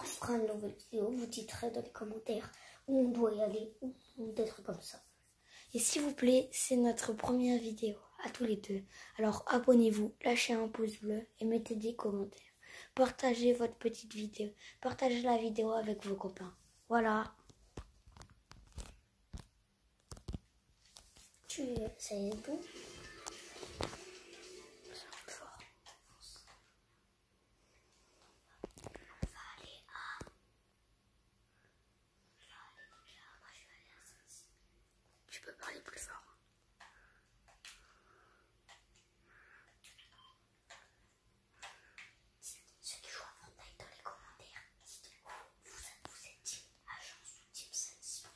se fera une nouvelle vidéo, vous dites dans les commentaires où on doit y aller ou des trucs comme ça. Et s'il vous plaît, c'est notre première vidéo à tous les deux. Alors abonnez-vous, lâchez un pouce bleu et mettez des commentaires. Partagez votre petite vidéo. Partagez la vidéo avec vos copains. Voilà. Ça y est bon. Tu peux parler plus fort. Ceux qui jouent à Fortnite dans les commentaires, dites-moi, vous êtes team agence ou team Salty?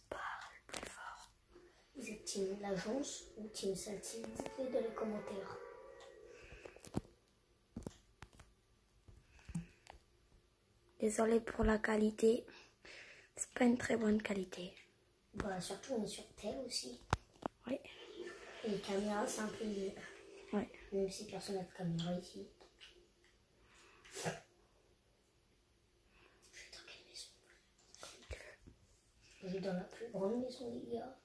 Parle plus fort. Vous êtes team l'agence ou team Salty? Dites-le dans les commentaires. Désolée pour la qualité. C'est pas une très bonne qualité. Bah, surtout on est sur tel aussi. Oui. Et les caméras, c'est un peu mieux. Oui. Même si personne n'a de caméra ici. Je vais dans quelle maison? Je vais dans la plus grande maison, les gars.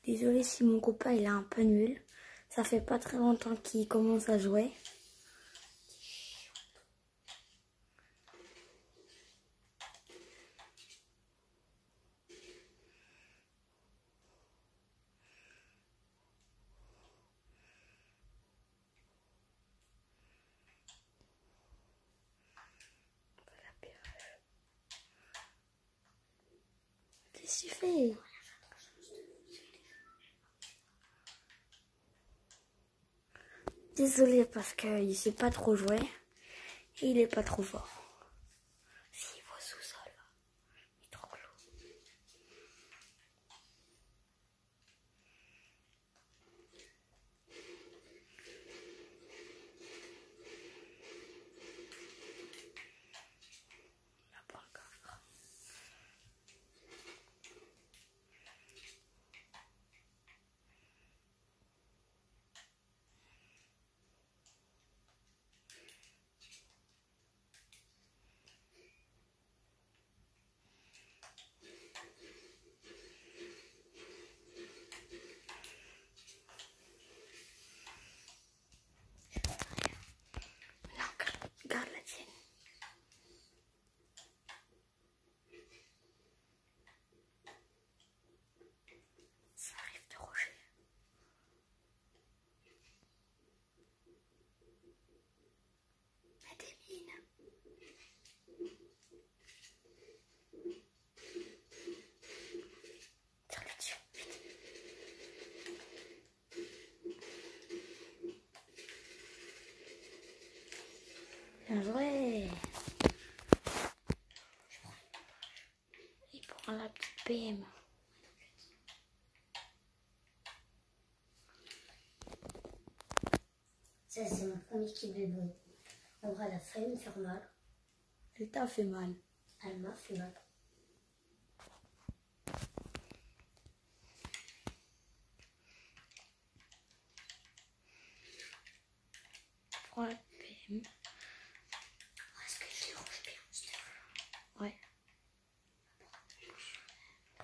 Désolée si mon copain il est un peu nul. Ça fait pas très longtemps qu'il commence à jouer. Qu'est-ce que tu fais? Désolée parce qu'il sait pas trop jouer et il est pas trop fort. S'il va au sous-sol, il est trop clos. Il a pas le coffre. Non, garde la tienne. Ça arrive de Roger. Mets des mines. Tire-le dessus, vite. Bien joué. Il prend la petite PM. Ça, c'est mon premier kill de bon. En vrai, elle a failli me faire mal. Elle t'a fait mal. Elle m'a fait mal. Prends la PM. Est-ce que je dérange bien, s'il te plaît? Ouais.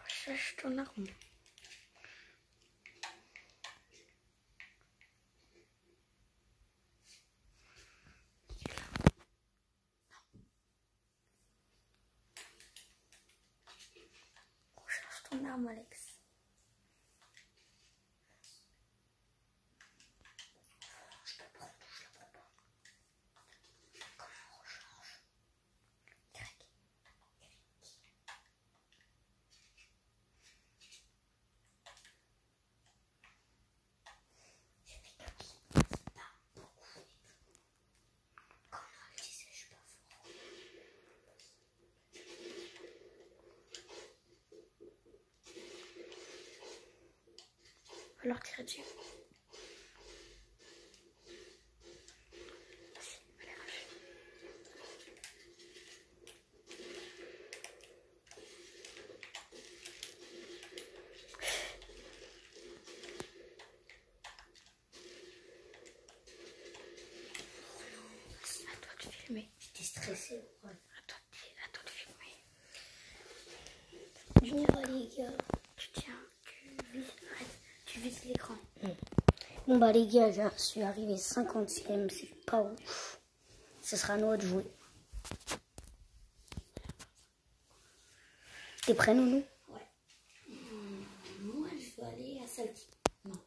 Cherche ton arme. Cherche ton arme, Alex. Je peux prendre ou je la prends pas? Comment on recharge? Y. J'ai fait comme ça. C'est pas beaucoup. Comme on le disait, je suis pas fort. Alors tire dessus. Allez, stressé. Ouais. Attends de filmer. Junior, les gars, tu vises l'écran. Bon bah les gars, je suis arrivé 50e, c'est pas ouf. Ce sera à nous de jouer. T'es prêt, Nounou? Ouais. Moi, je vais aller à Salty. Non.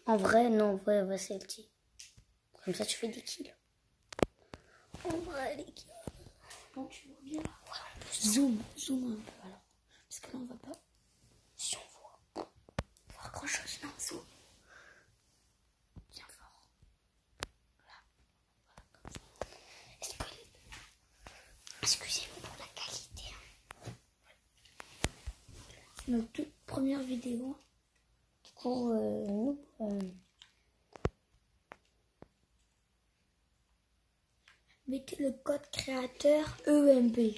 En vrai, non, ouais, va Salty. Comme ça, tu fais des kills. En vrai, les gars. Donc, tu vois bien. Ouais, on peut zoom un peu alors. Parce que là, on va pas. Si on voit grand chose, non, zoom. Bien fort. Voilà. Comme ça. Excusez-moi pour la qualité. C'est notre toute première vidéo. Du coup, nous. Mettez le code créateur EMP.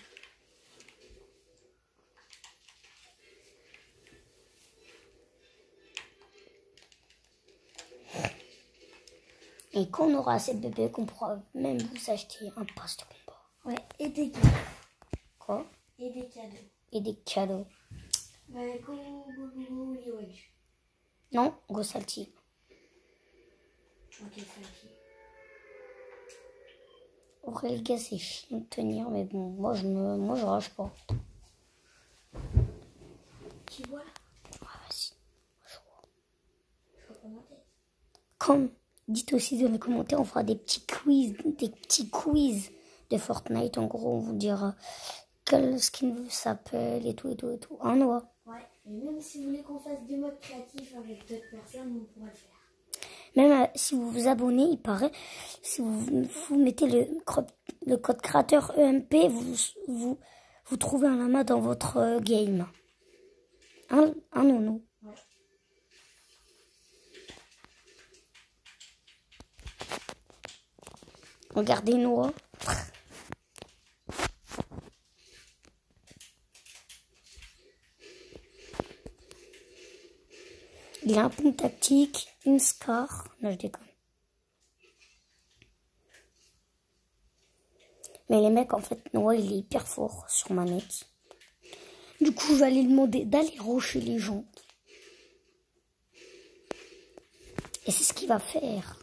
Et quand on aura assez de bébés, qu'on pourra même vous acheter un pass de combat. Ouais, et des cadeaux. Quoi? Et des cadeaux. Et des cadeaux. Bah, go, Wedge. Non, go Salty. Ok, Salty. Après, les gars, c'est chiant de tenir, mais bon, moi, je rage pas. Tu vois là? Ah, vas-y. Je vois. Je vois pas ma tête. Comme, dites aussi dans les commentaires, on fera des petits quiz de Fortnite. En gros, on vous dira quel skin s'appelle et tout. Hein, Noah? Ouais, et même si vous voulez qu'on fasse des modes créatifs avec d'autres personnes, on pourra le faire. Même si vous vous abonnez, il paraît, si vous mettez le code créateur EMP, vous trouvez un lama dans votre game. Un Nounou. Ouais. Regardez Noah. Il a un point tactique, une scar. Non, je déconne. Mais les mecs, en fait, Noah, il est hyper fort sur manette. Du coup, je vais aller lui demander d'aller rocher les gens. Et c'est ce qu'il va faire.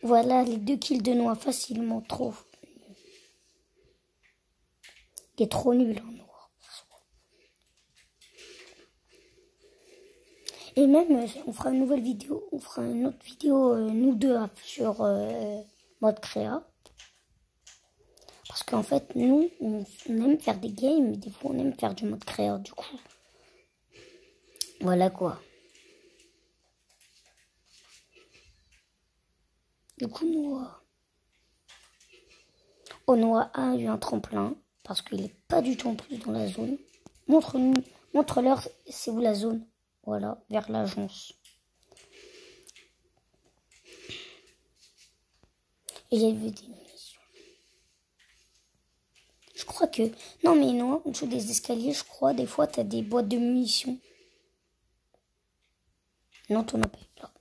Voilà les 2 kills de Noah facilement. Trop. Il est trop nul, hein, Noah. Et même, on fera une nouvelle vidéo. On fera une autre vidéo, nous deux, sur mode créa. Parce qu'en fait, nous, on aime faire des games. Mais des fois, on aime faire du mode créa. Du coup, voilà quoi. Du coup, Noah. Oh, Noah a eu un tremplin. Parce qu'il n'est pas du tout en plus dans la zone. Montre-leur c'est où la zone. Voilà, vers l'agence. Et il y avait des munitions. Je crois que... Non mais non, en dessous des escaliers, je crois, des fois, t'as des boîtes de munitions. Non, t'en as pas eu là.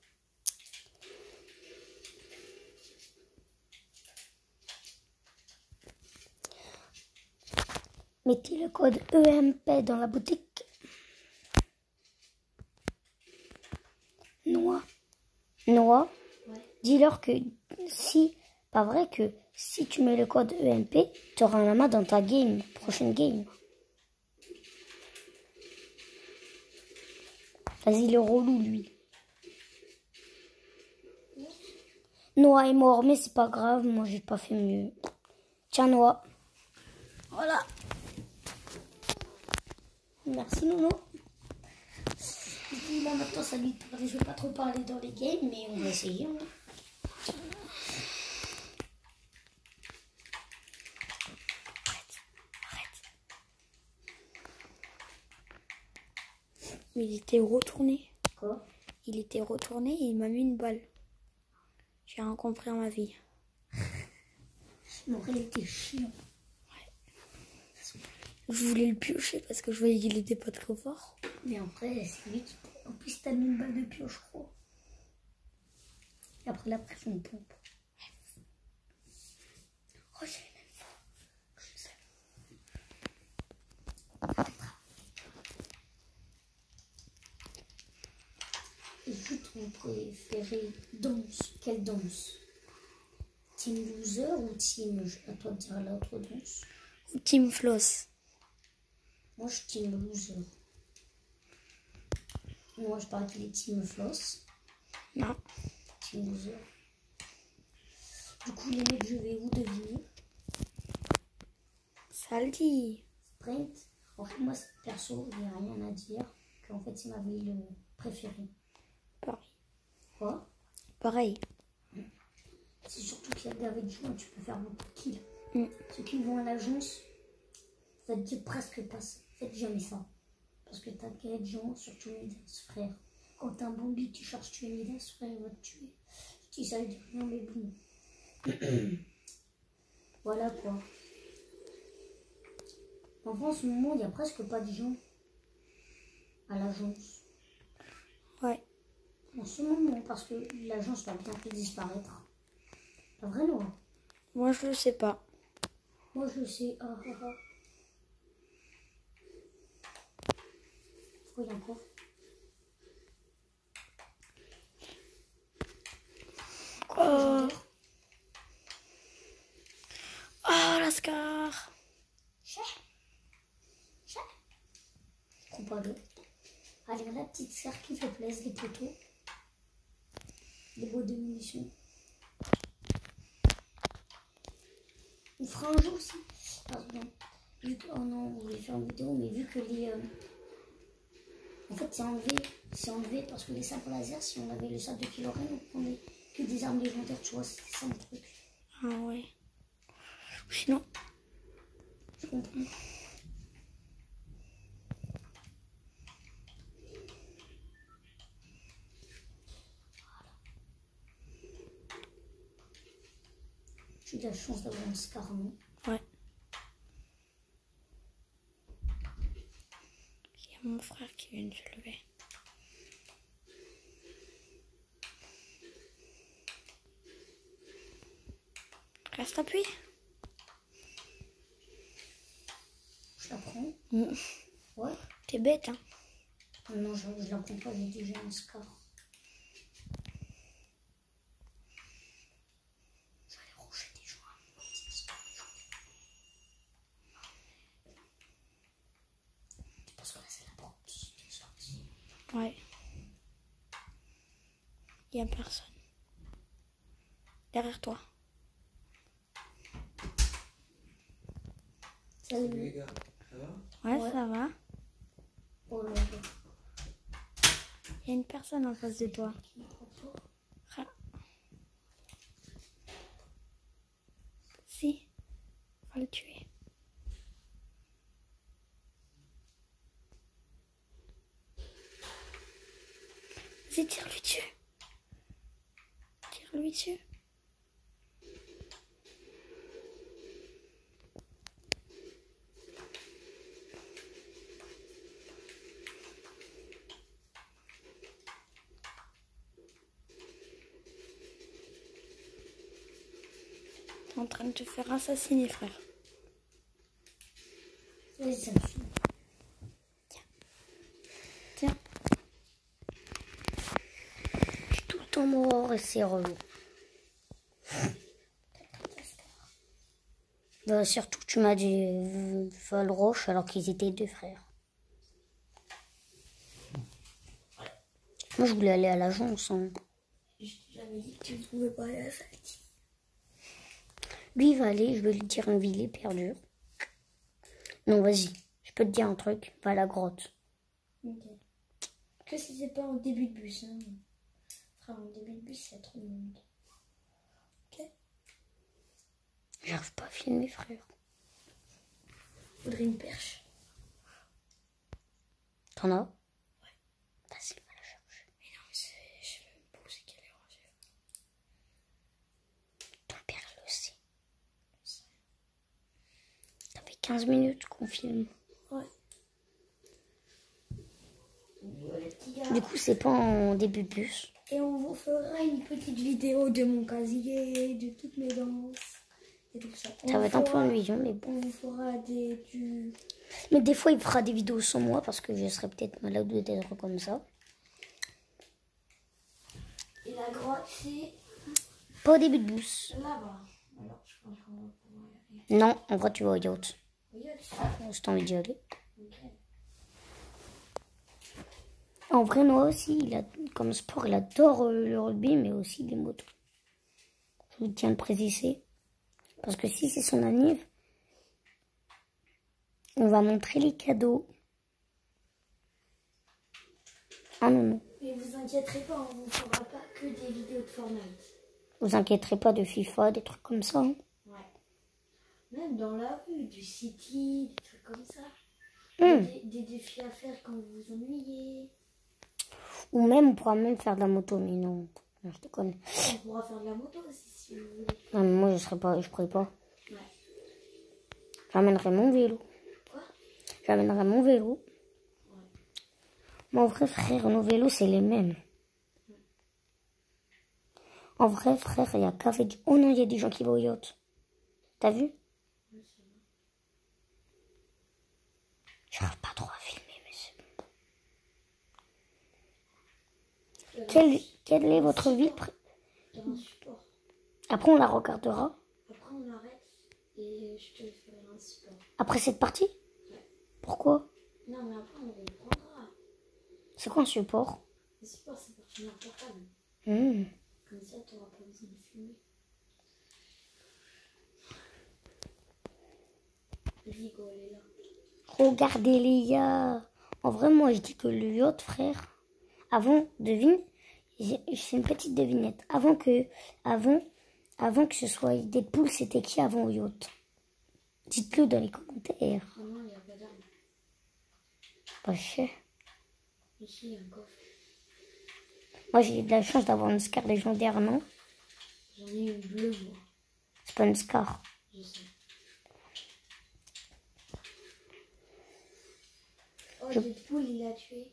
Mettez le code EMP dans la boutique. Noah, ouais. Dis-leur que si, pas vrai que si tu mets le code EMP, tu auras un lama dans ta game, prochaine game. Vas-y, le relou, lui. Noah est mort, mais c'est pas grave, moi j'ai pas fait mieux. Tiens, Noah. Voilà. Merci, Nono. Là, maintenant, ça lui paraît. Je vais pas trop parler dans les games, mais on va essayer. Hein. Arrête. Mais il était retourné. Quoi? Il était retourné et il m'a mis une balle. J'ai rien compris à ma vie. Mais en vrai, il était chiant. Je voulais le piocher parce que je voyais qu'il était pas trop fort. Mais en vrai, c'est lui qui... En plus, t'as mis une balle de pioche, je crois. Et après, la pression de pompe. Oh, j'ai les mêmes fois. Je sais. Et juste, vous préférez danse. Quelle danse? Team loser ou team... À toi de dire l'autre danse. Ou Team Floss. Moi, je team loser. Moi, je parle des team floss. Non. Team loser. Du coup, les mecs, je vais vous deviner. Salty. Sprint. En fait, moi, perso, il n'y a rien à dire. Qu'en fait, c'est ma ville préférée. Pareil. Quoi? Pareil. C'est surtout qu'il y a gavé de gens, tu peux faire beaucoup de kills. Mm. Ceux qui vont à l'agence, faites presque pas ça. Faites jamais ça. Parce que t'as gavé de gens, surtout Midas, frère. Quand t'as un bombi, tu cherches tuer Midas, frère, il va te tuer. Je dis ça, je dis rien, mais bon. Voilà quoi. En France, au moment, il n'y a presque pas de gens à l'agence. Ouais. En ce moment, parce que l'agence va bientôt disparaître. Pas vraiment. Moi, je le sais pas. Moi, je sais. Ah, ah, ah. Pourquoi il y a quoi? Oh. Oh, la Scar. Je comprends pas l'eau. Allez, la petite serre qui fait plaisir, les poteaux. Des boîtes de munitions. On fera un jour aussi. Pardon. Vu que, oh non, on voulait faire une vidéo, mais vu que les... En fait, c'est enlevé parce que les sabres laser, si on avait le sabre de Kylo Ren, on prenait que des armes légendaires, tu vois, c'était ça mon truc. Ah ouais. Sinon, Je comprends. J'ai eu de la chance d'avoir un Scar, non? ouais. Il y a mon frère qui vient de se lever. Reste appuyé. Je la prends. Mm. Ouais. T'es bête, hein. Non, je la prends pas, j'ai déjà un Scar. Je vais aller rocher des gens. Tu penses que là, c'est la porte de sortie? Ouais. Il y a personne. Derrière toi. Salut. Les gars, ça va? Ouais, Ouais. ça va. Oh là là. Il y a une personne en face de toi. Ah. Si. On va le tuer. Vas-y, tire-lui dessus. Tire-lui dessus. T'es en train de te faire assassiner, frère. Vas-y, ça me suit. Tiens. Je suis tout le temps mort et c'est relou. Bah, surtout que tu m'as dit Val Roche alors qu'ils étaient deux frères. Moi je voulais aller à l'agence. Hein. J'avais dit que tu ne pouvais pas aller à Salty. Lui il va aller, je vais lui dire une ville perdue. Non vas-y, je peux te dire un truc, va à la grotte. Ok. Que si c'est pas en début de bus, hein. Frère, en début de bus, il y a trop de monde. Ok. J'arrive pas à filmer frère. Faudrait une perche. T'en as? Ouais. Vas-y, va la chercher. Mais non, mais je sais même pas où c'est qu'elle est rangée. Ton père le sait. Ça. 15 minutes qu'on filme. Ouais. Du coup, c'est pas en début de bus. Et on vous fera une petite vidéo de mon casier, de toutes mes danses et tout ça. Ça va être un peu ennuyant, mais bon. On vous fera du... Mais des fois, il fera des vidéos sans moi parce que je serais peut-être malade ou des trucs comme ça. Et la grotte, c'est Pas au début de bus. là-bas. Alors, je pense qu'on va pouvoir y aller. Non, en vrai, tu vas au yacht. Regarde. Si t'as envie d'y aller. Ok. En vrai, Noah aussi, comme sport, il adore le rugby, mais aussi les motos. Je tiens à le préciser. Parce que si c'est son anniv, on va montrer les cadeaux. Ah non, non. Mais vous inquiéterez pas, on vous fera pas que des vidéos de Fortnite. Vous inquiéterez pas de FIFA, des trucs comme ça. Hein. Ouais. Même dans la rue, du city, des trucs comme ça. Des défis à faire quand vous vous ennuyez. Ou même, on pourra même faire de la moto, mais non, non je déconne. On pourra faire de la moto aussi si vous voulez. Non, mais moi, je pourrais pas. Ouais. J'amènerai mon vélo. Quoi? J'amènerai mon vélo. Ouais. Mon vrai frère, nos vélos, c'est les mêmes. En vrai, frère, il y a café. Oh non, il y a des gens qui vont au yacht. T'as vu? J'arrive pas trop à filmer, mais c'est bon. Quelle est votre ville? Dans un support. Après, on la regardera. Après, on arrête et je te ferai un support. Après cette partie? Ouais. Pourquoi? Non, mais après, on reprendra. C'est quoi un support? Le support, c'est pour tenir portable. Comme ça, tu n'auras pas besoin de filmer. Vigo, elle est là. Regardez les gars. En vrai, moi, je dis que le yacht, frère. Avant, devine. C'est une petite devinette. Avant que ce soit Deadpool, c'était qui avant au yacht? Dites-le dans les commentaires. Ah non, il n'y a pas d'arme. Pas cher. Ici, il y a un coffre. Moi, j'ai eu de la chance d'avoir une Scar légendaire, non? J'en ai une bleue, moi. C'est pas une Scar. Je sais. Oh, Deadpool, il l'a tué.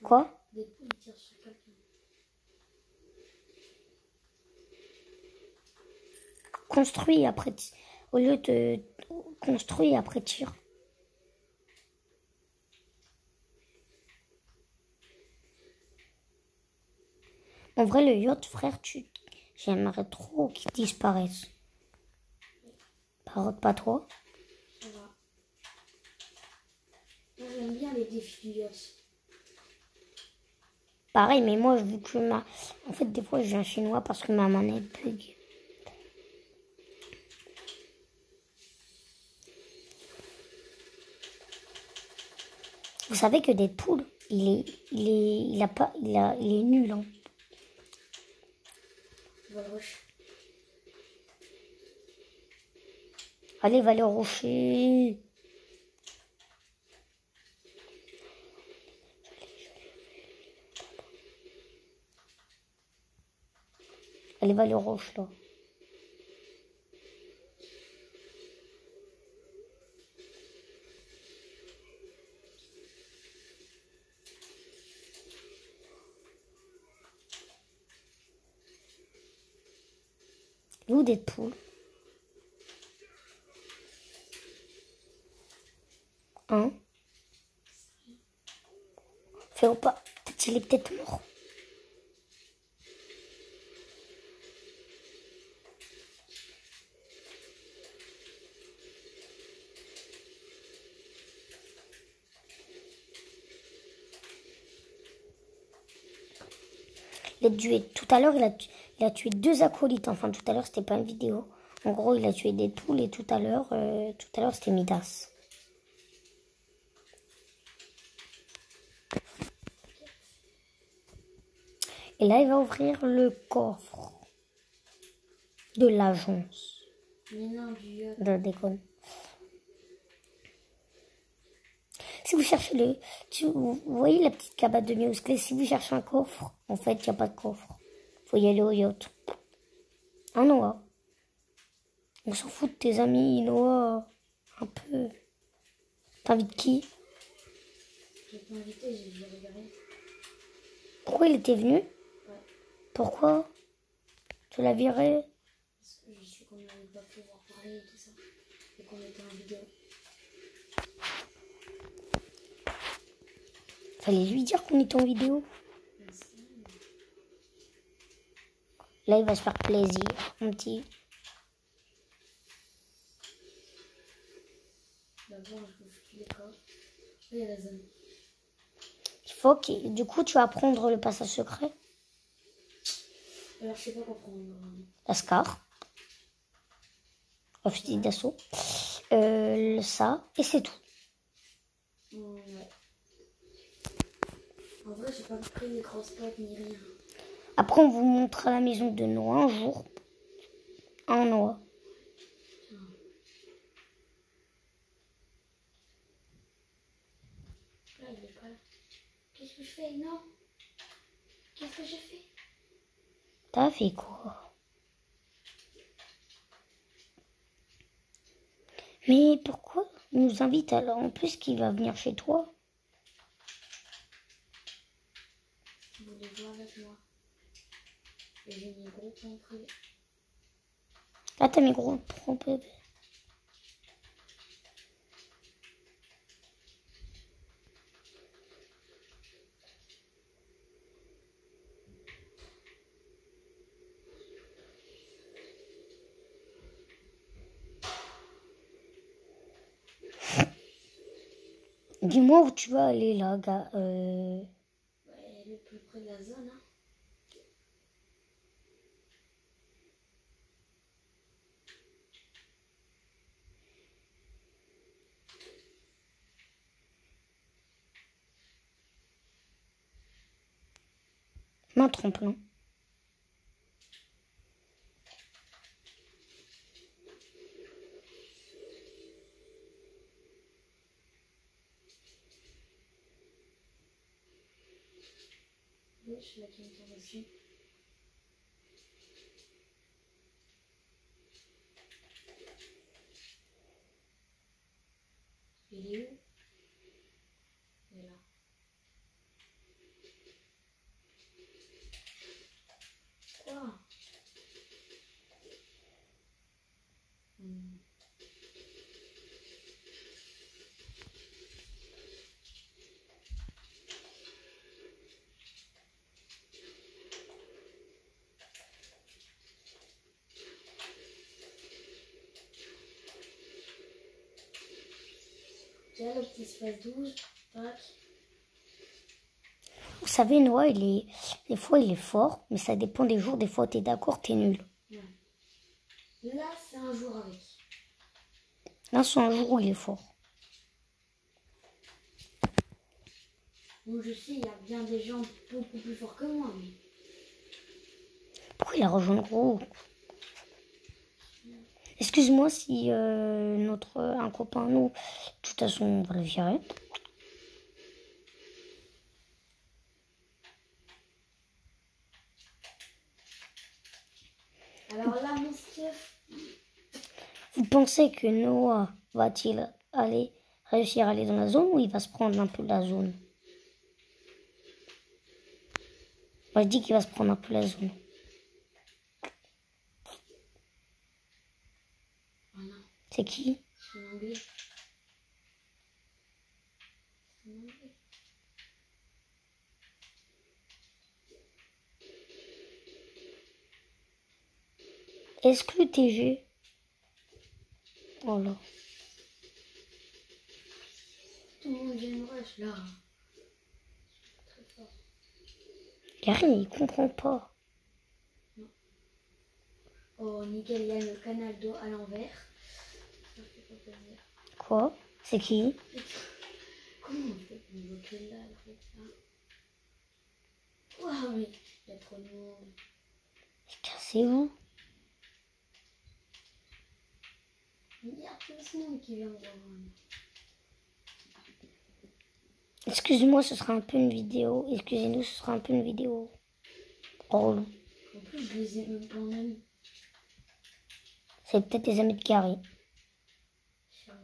Quoi? Deadpool, il tire sur quelqu'un. Construis après... Au lieu de construire après tire. En vrai, le yacht, frère, j'aimerais trop qu'il disparaisse. Pas trop. Ça va. Moi, j'aime bien les défis du yacht. Pareil, mais moi, vu que en fait, des fois, j'ai un chinois parce que ma manette bug. Vous savez que Deadpool, il est nul, hein. Vache. Allez, va le rocher. Allez, va le roche, là. Où Deadpool? Hein? Fais pas. Peut-être il est peut-être mort. Il a tué. Tout à l'heure, il a tué 2 acolytes. Enfin, tout à l'heure, c'était pas une vidéo. En gros, il a tué Deadpool et tout à l'heure, c'était Midas. Et là, il va ouvrir le coffre de l'agence. Mais non, du yacht. Je déconne. Si vous cherchez vous voyez la petite cabane de musclé, si vous cherchez un coffre, en fait, il n'y a pas de coffre. Faut y aller au yacht. Ah, Noah. On s'en fout de tes amis, Noah. Un peu. T'invites qui? J'ai pas invité, j'ai viré Gary. Pourquoi il était venu? Ouais. Pourquoi? Tu l'as viré? Parce que je sais qu'on n'allait pas pouvoir parler et tout ça. Et qu'on était en vidéo. Fallait lui dire qu'on était en vidéo. Là, il va se faire plaisir, mon petit. D'abord, je bouffe tous les corps. Il y a la zone. Il faut que... Du coup, tu vas prendre le passage secret. Alors, je sais pas quoi prendre. La Scar. Le fusil d'assaut. Ça. Et c'est tout. Ouais. En vrai, j'ai pas pris les crosspots ni rien. Après, on vous montrera la maison de Noah un jour. Un Noah. Là, il est pas là. Qu'est-ce que je fais? Non. Qu'est-ce que j'ai fait? T'as fait quoi? Mais pourquoi il nous invite alors en plus qu'il va venir chez toi? Vous voulez jouer avec moi? Et j'ai mis gros plan privé. Là, t'as mis gros trop bébé. Dis-moi où tu vas aller là, gars. Ouais, le plus près de la zone, hein. Un tremplin. Oui, je suis là qui me tombe dessus. Il est où? Il est là. Quoi? Tu vois le petit espace 12, tac. Vous savez, Noah, des fois, il est fort, mais ça dépend des jours. Des fois, t'es d'accord, t'es nul. Ouais. Là, c'est un jour avec. Là, c'est un jour où il est fort. Bon, je sais, il y a bien des gens beaucoup plus forts que moi, mais... Pourquoi il a rejoint le groupe? Excuse-moi si un copain, nous, de toute façon, on va le virer. Alors là, monsieur... Vous pensez que Noah va-t-il réussir à aller dans la zone ou il va se prendre un peu de la zone? Moi, je dis qu'il va se prendre un peu la zone. Oh non, C'est qui? c'est un anglais. C'est un anglais. Exclu TG. Voilà. Tout le monde vient me rush, là. Très fort. Gary, il comprend pas. Non. Oh, nickel, il y a le canal d'eau à l'envers. Ça fait pas plaisir. Quoi? C'est qui? Comment on fait pour bloquer là, le fait là? Waouh, mais il y a trop de monde. Cassez-vous. Il y a tout ce monde qui vient me rejoindre. Excuse-moi, ce sera un peu une vidéo. Excusez-nous, ce sera un peu une vidéo. Relou. En plus, je les ai même pas en ami. C'est peut-être les amis de Gary. Sûrement.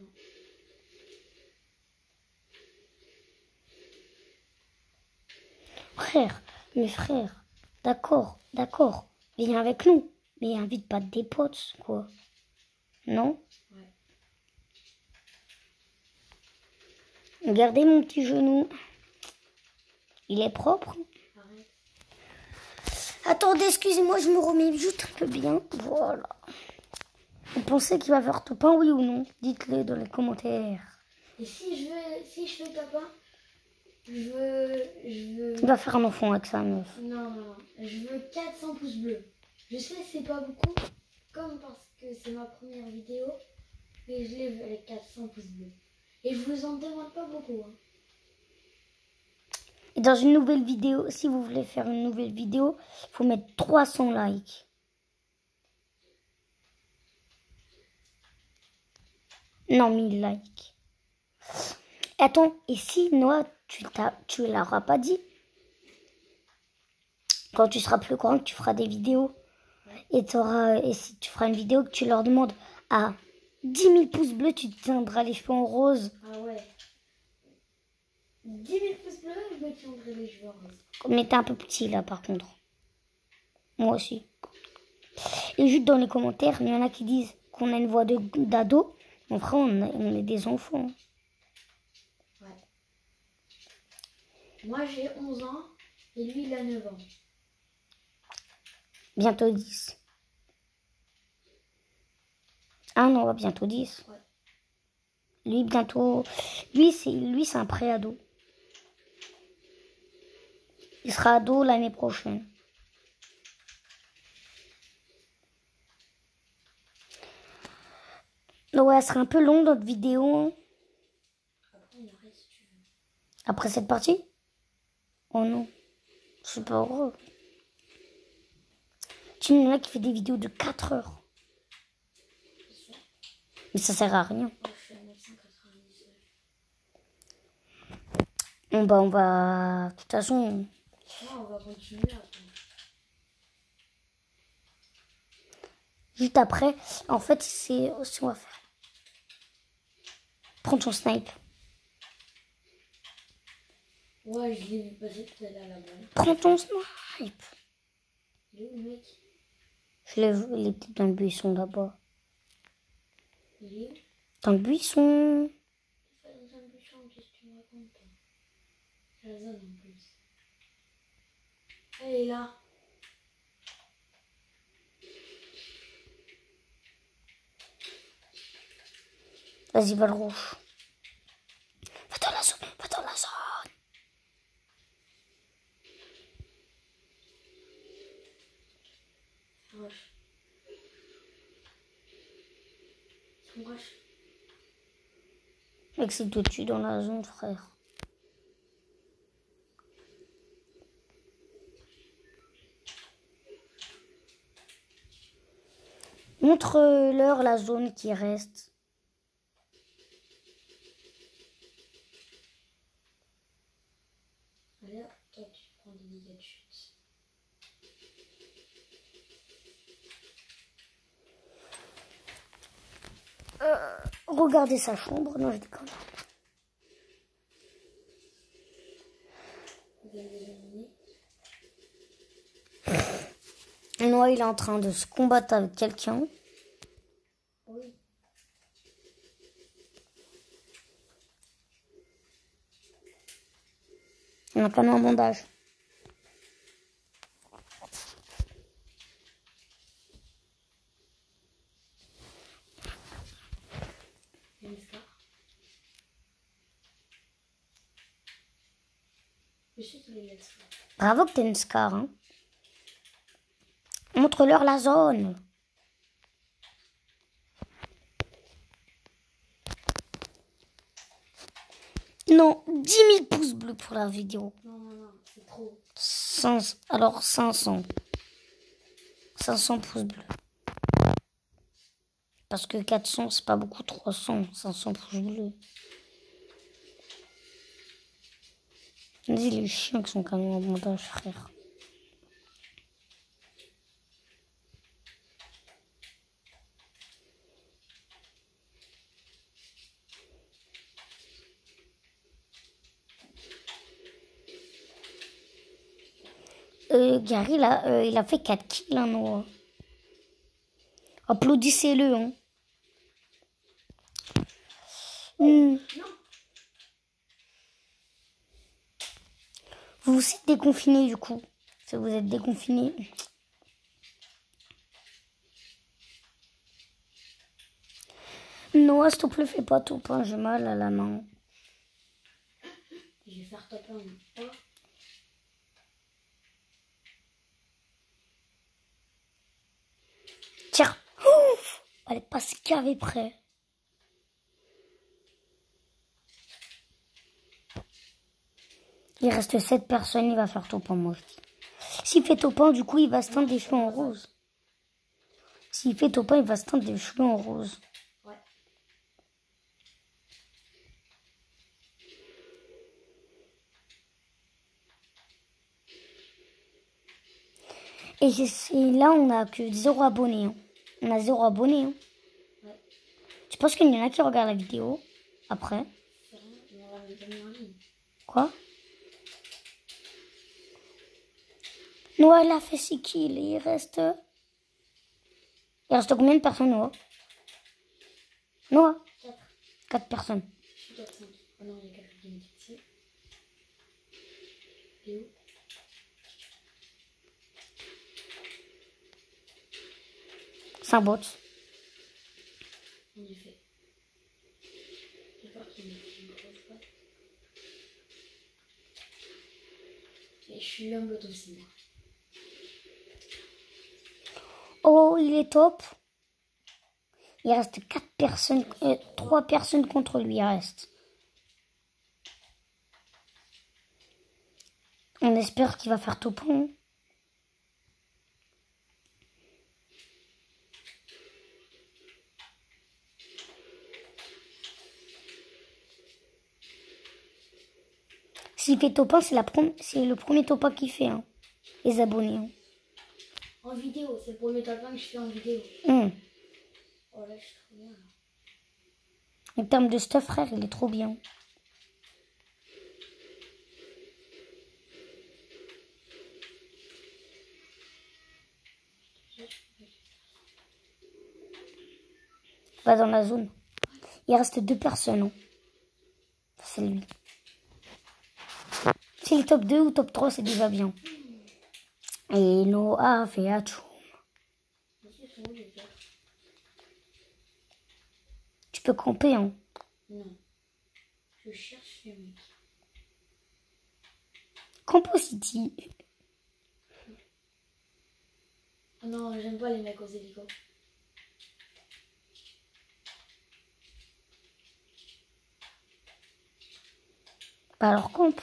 mes frères, d'accord, d'accord, viens avec nous, mais invite pas des potes, quoi. Non? Ouais. Regardez mon petit genou. Il est propre. Arrête. Attendez, excusez-moi, je me remets juste un peu bien. Voilà. Vous pensez qu'il va faire tout pain, oui ou non? Dites-le dans les commentaires. Et si je fais papa, je veux... Il va faire un enfant avec sa meuf. Non. Je veux 400 pouces bleus. Je sais que c'est pas beaucoup, comme parce que c'est ma première vidéo, mais je les veux les 400 pouces bleus. Et je vous en demande pas beaucoup. Hein. Et dans une nouvelle vidéo, si vous voulez faire une nouvelle vidéo, il faut mettre 300 likes. Non, 1000 likes. Attends, et si Noah, tu l'auras pas dit? Quand tu seras plus grand, tu feras des vidéos. Et si tu feras une vidéo que tu leur demandes à 10 000 pouces bleus, tu te teindras les cheveux en rose. Ah ouais. 10 000 pouces bleus, je me tiendrai les cheveux roses. Mais t'es un peu petit là par contre. Moi aussi. Et juste dans les commentaires, il y en a qui disent qu'on a une voix d'ado. En vrai, on est des enfants. Ouais. Moi j'ai 11 ans et lui il a 9 ans. Bientôt 10. Ah non, bientôt 10. Ouais. Lui, bientôt... Lui, c'est un pré-ado. Il sera ado l'année prochaine. Ouais, elle sera un peu long notre vidéo. Hein. Après on arrête si tu veux. Après cette partie? Oh non. C'est pas heureux. Tu en as qui fait des vidéos de 4 heures. Mais ça sert à rien. Oh, je suis à 999. Bon, bah, on va... De toute façon... On va continuer après. Juste après, en fait, c'est ce qu'on va faire. Prends ton snipe. Ouais, je l'ai vu passer tout à l'heure là-bas. Prends ton snipe. Il est où le mec? Je l'ai vu, il est peut-être dans le buisson là-bas. Il est où? Dans le buisson. C'est pas dans un buisson, qu'est-ce que tu me racontes toi? C'est la zone en plus. Elle est là. Vas-y, va le rouge. Va dans la zone, va dans la zone. Rush. Son rush. Mec, c'est tout dessus dans la zone, frère. Montre-leur la zone qui reste. Allez, toi tu prends des dégâts de chute. Regardez sa chambre. Non, je déconne. Vous avez éliminé. Noah, il est en train de se combattre avec quelqu'un. Oui. On a quand même un bandage. Il y a une scar. Je sais qu'il est là. Bravo que t'es une scar, hein. Montre-leur la zone. Non, 10 000 pouces bleus pour la vidéo. Non, c'est trop. Alors 500. 500 pouces bleus. Parce que 400, c'est pas beaucoup. 300, 500 pouces bleus. Vas-y, les chiens qui sont quand même en bandage, frère. Gary, là, il a fait 4 kills, hein, Noah. Applaudissez-le, hein. Vous vous êtes déconfiné, du coup. Si vous êtes déconfiné. Noah, s'il te plaît, fais pas top 1, j'ai mal à la main. Je vais faire top 1. Tiens. Ouf, elle est passée carré près. Il reste 7 personnes, il va faire top 1, moi je dis. S'il fait top 1, du coup, il va se teindre des cheveux en rose. S'il fait top 1, il va se teindre des cheveux en rose. Ouais. Et là, on a que 0 abonnés. Hein. On a 0 abonnés. Hein. Ouais. Tu penses qu'il y en a qui regardent la vidéo après? Quoi? Noah, il a fait 6 kills. Il reste combien de personnes, Noah? Noah? 4 personnes. Oh non, il y a quelqu'un qui me dit ici. Et où? C'est un bot. En effet. J'ai peur qu'il me dise une grosse boîte. Et je suis un bot aussi, moi. Oh, il est top. Il reste 4 personnes, 3 personnes contre lui, il reste. On espère qu'il va faire top 1. S'il fait top 1, c'est le premier top 1 qu'il fait, hein. Les abonnés. Hein. En vidéo, c'est le premier top 1 que je fais en vidéo. Oh là, je suis trop bien. En termes de stuff, frère, il est trop bien. Va dans la zone. Il reste 2 personnes. Hein. C'est lui. Si le top 2 ou top 3, c'est déjà bien. Et Noah fait atchoum. Tu peux camper, hein. Non. Je cherche les mecs. Campo City. Oh non, j'aime pas les mecs aux hélicos. Bah alors camp.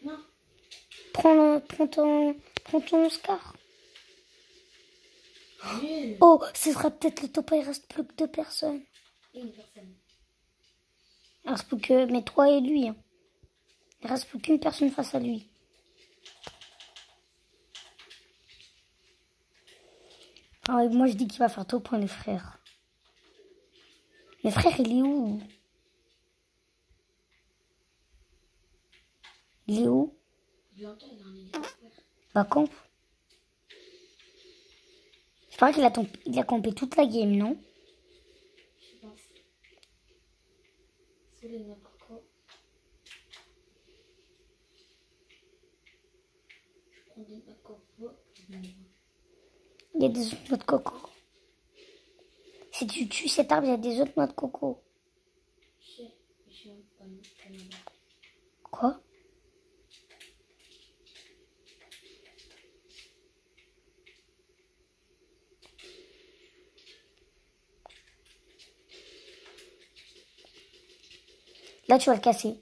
Non. Prends ton Oscar. Nul. Oh, ce sera peut-être le top 1, il reste plus que 2 personnes. Une personne. Il reste plus que mais toi et lui. Hein. Il reste plus qu'une personne face à lui. Ah ouais, moi je dis qu'il va faire top 1, les frères. Les frères, il est où? Il est où? Je l'entends, il est en hélicoptère. Bah camp. Je crois qu'il a campé toute la game, non? Je pense. C'est les n'importe quoi. Je prends des n'importe quoi. Il y a des autres noix de coco. Si tu tues cet arbre, il y a des autres noix de coco. Je sais, je suis un pas Quoi? Là, tu vas le casser.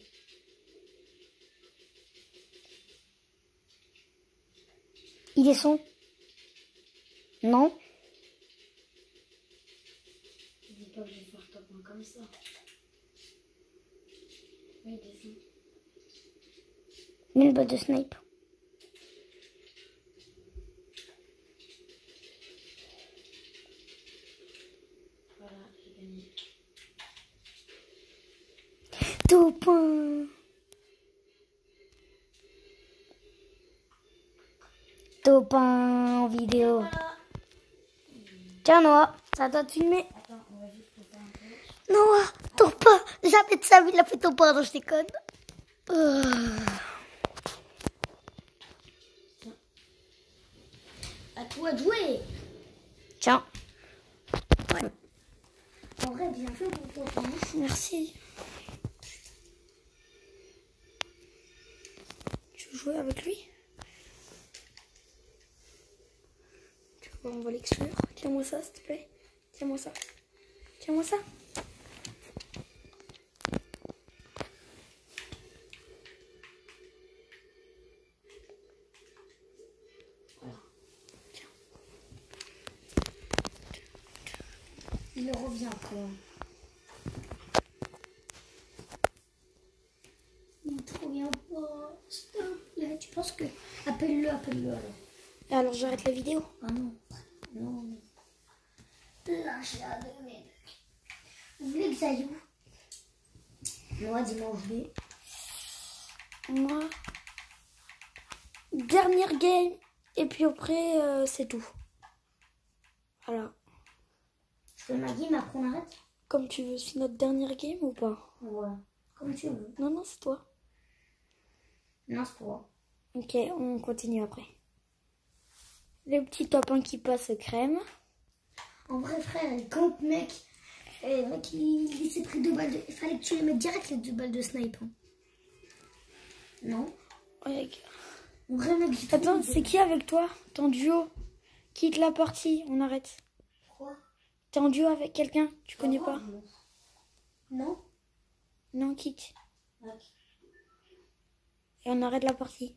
Il descend? Non? Je dis pas que je vais faire top 1 comme ça. Oui, descend. Mets une balle de snipe. Voilà, j'ai gagné. copain en vidéo. Voilà. Tiens, Noah, ça doit te filmer. Attends, on va juste faire un peu. Noah, ton pain. Jamais de sa vie, il a fait ton pain, non, je déconne. À toi de jouer. Tiens. Ouais. En vrai, bien fait pour ton pain. Merci. Tu veux jouer avec lui? Tu vois, on va l'exclure. Tiens-moi ça, s'il te plaît. Tiens-moi ça. Tiens-moi ça. Voilà. Tiens. Il revient encore. Il te revient pas. Stop. Là, tu penses que... Appelle-le alors. Et alors, j'arrête la vidéo. Ah non. Non. Lâche-la de mes mecs. Vous voulez que j'aille où? Moi, dis-moi où je vais. Moi, dernière game. Et puis après, c'est tout. Voilà. Je fais ma game, après on arrête? Comme tu veux, c'est notre dernière game ou pas? Ouais. Comme tu veux. Non, c'est toi. Non, c'est toi. Ok, on continue après. Le petit top 1 qui passe crème. En vrai, frère, quand mec, il s'est pris 2 balles de... Il fallait que tu les mettes direct les 2 balles de snipe. Hein. Non? Ouais. En vrai, mec, j'ai Attends, c'est qui avec toi? Ton duo? Quitte la partie, on arrête. Quoi? T'es en duo avec quelqu'un? Tu connais pas? Non? Non, quitte. Ok. Et on arrête la partie.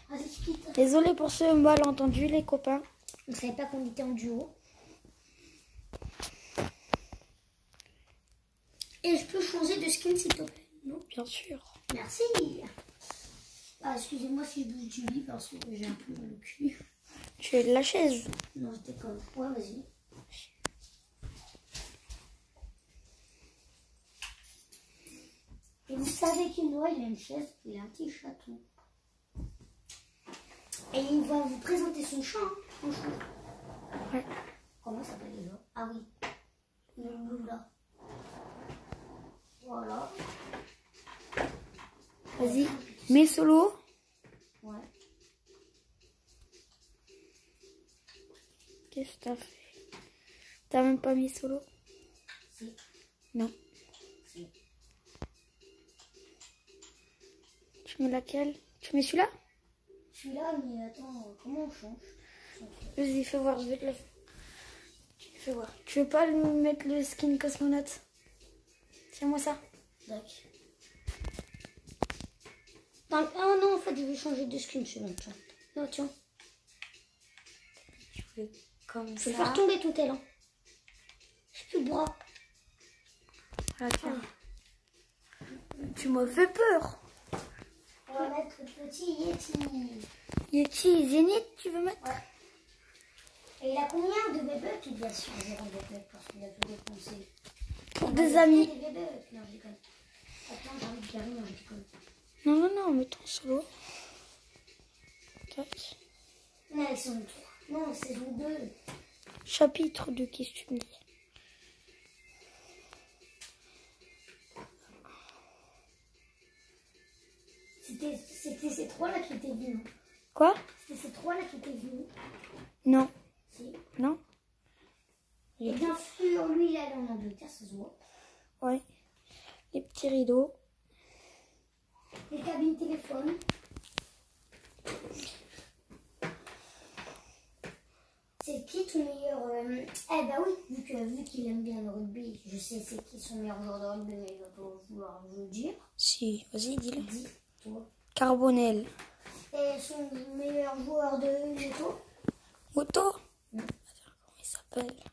Vas-y, tu quittes. Désolé pour ce malentendu, les copains. On savait pas qu'on était en duo. Et je peux changer de skin, s'il te plaît? Non? Bien sûr. Merci. Ah, excusez-moi si je bouge du lit parce que j'ai un peu mal au cul. Tu es de la chaise. Non, je déconne. Ouais, vas-y. Et vous savez qu'il Noah, il a une chaise, il a un petit chaton. Et il va vous présenter son chat. Hein, son chat. Ouais. Comment ça s'appelle déjà? Ah oui. Le Lula. Voilà. Vas-y. Mets solo. Ouais. Qu'est-ce que t'as fait? T'as même pas mis solo? Si. Non. Si. Tu mets laquelle? Tu mets celui-là? Celui-là, mais attends, comment on change? Vas-y, fais voir, je vais te le faire. Fais voir. Tu veux pas lui mettre le skin cosmonaute? Tiens-moi ça. D'accord. Ah non, en fait, je vais changer de skin selon toi. Non, tiens. Tu fais comme Je ça. vais le faire tomber tout elle. J'ai plus de bras. Ah, tiens. Tu m'as fait peur. On va mettre le petit Yeti. Yeti, Zénith, tu veux mettre? Ouais. Et il a combien de bébés? Bien sûr, zéro bébé parce qu'il a tout dépensé. Pour des amis. Des bébés. Non, je déconne. Attends, j'ai envie de carrer, non, je déconne. Non, mets ton solo. Tac. Non, ils sont 3. Non, c'est vous 2. Chapitre 2, qu'est-ce que tu me dis? C'était ces 3-là qui étaient venus. Quoi? C'était ces 3-là qui étaient venus. Non. Si. Non? Et bien sûr, lui, il allait en Angleterre, ça se voit. Ouais. Les petits rideaux. Les cabines téléphone. C'est qui ton meilleur... Eh ben oui, vu qu'il aime bien le rugby, je sais c'est qui son meilleur joueur de rugby, mais il va pas vouloir vous le dire. Si, vas-y, dis-le. Dis, toi. Carbonel. Et son meilleur joueur de moto? Moto? Attends, comment il s'appelle?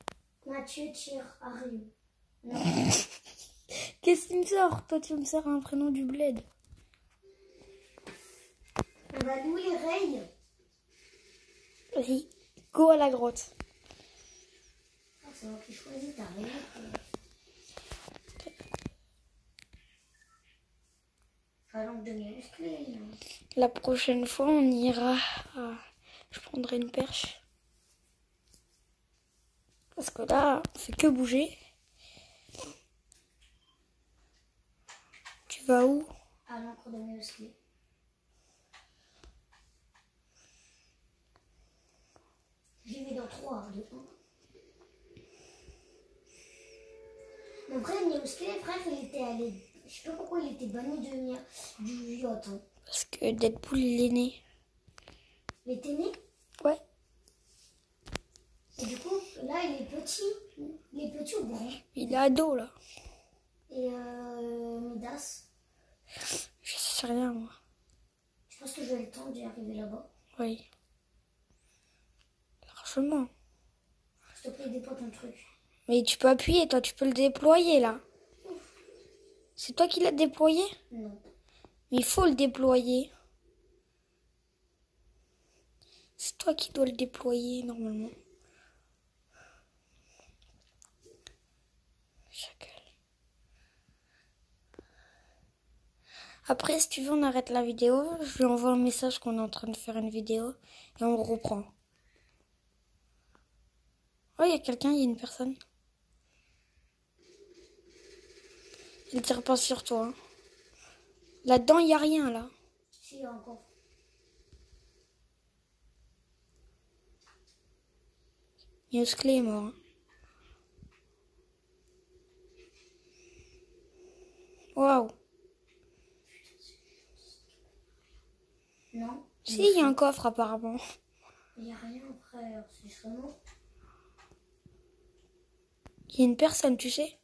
Mathieu Thierry. Non. Qu'est-ce que tu me sors? Toi, tu me sors un prénom du bled. On va Louis Ray. Vas-y, go à la grotte. Ah, c'est moi qui choisis, t'as rien. Pas langue de musclé, non. La prochaine fois, on ira. Je prendrai une perche. Parce que là, on fait que bouger. Tu vas où? À l'encre de musclé. J'y vais dans 3, 2, 1. Mon vrai musclé, frère, il était allé. Je sais pas pourquoi il était banni du yacht. Hein. Parce que Deadpool, il est né. Il était né? Ouais. Et du coup, là, il est petit. Il est petit ou grand? Il est ado, là. Et Midas? Je sais rien, moi. Je pense que j'ai le temps d'y arriver là-bas. Oui. Largement. S'il te plaît, dépose ton truc. Mais tu peux appuyer, toi, tu peux le déployer, là. C'est toi qui l'as déployé? Non. Mais il faut le déployer. C'est toi qui dois le déployer, normalement. Chacal. Après, si tu veux, on arrête la vidéo. Je lui envoie un message qu'on est en train de faire une vidéo. Et on reprend. Oh, il y a quelqu'un, il y a une personne. Il tire pas sur toi. Hein. Là-dedans, il n'y a rien, là. Si, il y a encore. Musclé est mort. Hein. Waouh. Non. Si, il y a un coffre, apparemment. Il n'y a rien, frère. C'est seulement. Il y a une personne, tu sais.